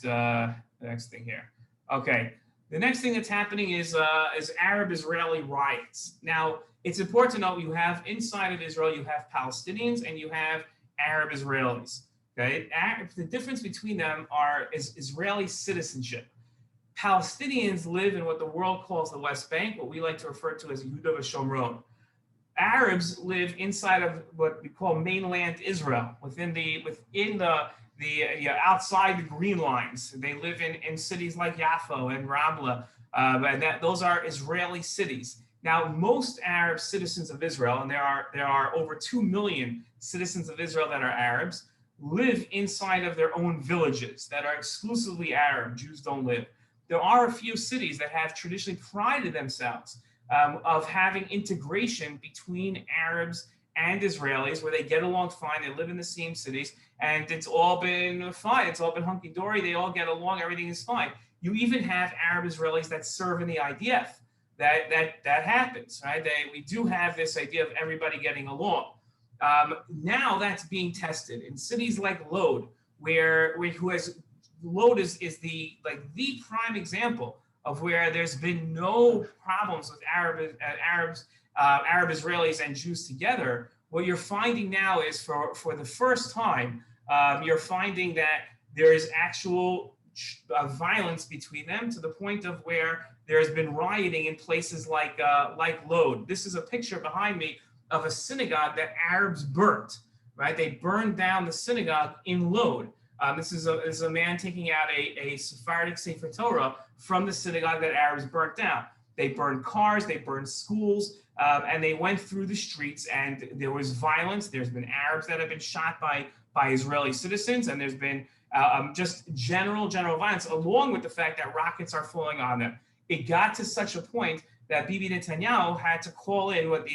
The next thing here. Okay, the next thing that's happening is Arab-Israeli riots. Now, it's important to note you have inside of Israel, you have Palestinians and you have Arab Israelis. Okay, the difference between them is Israeli citizenship. Palestinians live in what the world calls the West Bank, what we like to refer to as Yehuda v'Shomron. Arabs live inside of what we call mainland Israel, within the outside the green lines. They live in cities like Yaffo and Ramla, and those are Israeli cities. Now, most Arab citizens of Israel, and there are over 2 million citizens of Israel that are Arabs, live inside of their own villages that are exclusively Arab. Jews don't live. There are a few cities that have traditionally prided themselves of having integration between Arabs and Israelis, where they get along fine, they live in the same cities, and it's all been fine. It's all been hunky-dory. They all get along. Everything is fine. You even have Arab Israelis that serve in the IDF. That happens, right? We do have this idea of everybody getting along. Now that's being tested in cities like Lod, Lod is the prime example of where there's been no problems with Arab Israelis and Jews together. What you're finding now is for the first time, you're finding that there is actual violence between them, to the point of where there has been rioting in places like Lod. This is a picture behind me of a synagogue that Arabs burnt. Right? They burned down the synagogue in Lod. This is a man taking out a Sephardic Sefer Torah from the synagogue that Arabs burnt down. They burned cars, they burned schools, and they went through the streets, and there was violence. There's been Arabs that have been shot by Israeli citizens, and there's been just general violence, along with the fact that rockets are falling on them. It got to such a point that Bibi Netanyahu had to call in what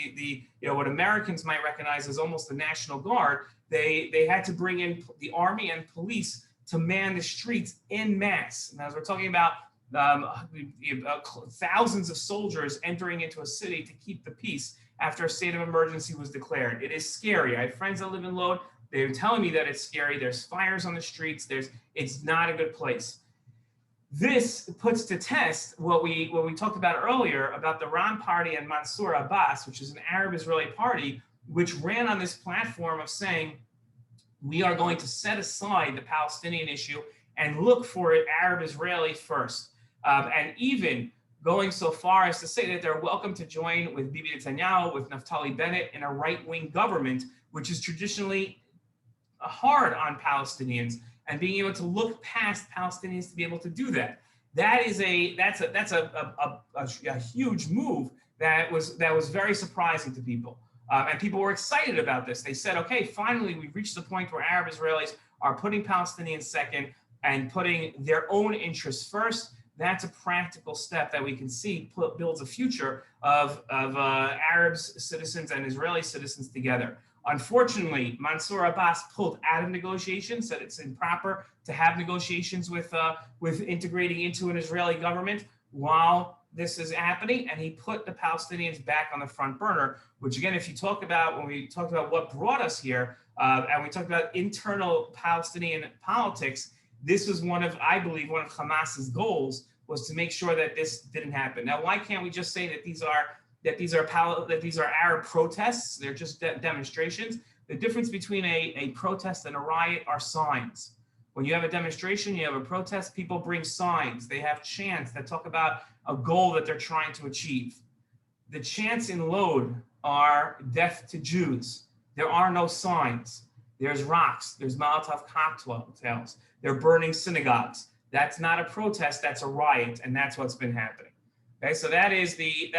what Americans might recognize as almost the National Guard. They had to bring in the army and police to man the streets en masse. And as we're talking about thousands of soldiers entering into a city to keep the peace after a state of emergency was declared. It is scary. I have friends that live in Lod. They're telling me that it's scary. There's fires on the streets. It's not a good place. This puts to test what we talked about earlier about the Ram Party and Mansour Abbas, which is an Arab-Israeli party, which ran on this platform of saying, we are going to set aside the Palestinian issue and look for it Arab-Israeli first. And even going so far as to say that they're welcome to join with Bibi Netanyahu, with Naftali Bennett in a right-wing government, which is traditionally hard on Palestinians, and being able to look past Palestinians to be able to do that. That's a huge move that was very surprising to people. And people were excited about this. They said, okay, finally, we've reached the point where Arab Israelis are putting Palestinians second and putting their own interests first. That's a practical step that we can see builds a future of Arab citizens and Israeli citizens together. Unfortunately, Mansour Abbas pulled out of negotiations, said it's improper to have negotiations with integrating into an Israeli government while this is happening, and he put the Palestinians back on the front burner, which again, if you talk about, when we talked about what brought us here, and we talked about internal Palestinian politics, this was I believe one of Hamas's goals was to make sure that this didn't happen. Now, why can't we just say that these are Arab protests? They're just demonstrations. The difference between a protest and a riot are signs. When you have a demonstration, you have a protest, people bring signs. They have chants that talk about a goal that they're trying to achieve. The chants in Lod are death to Jews. There are no signs. There's rocks, there's Molotov cocktails. They're burning synagogues. That's not a protest, that's a riot, and that's what's been happening. Okay, so that's the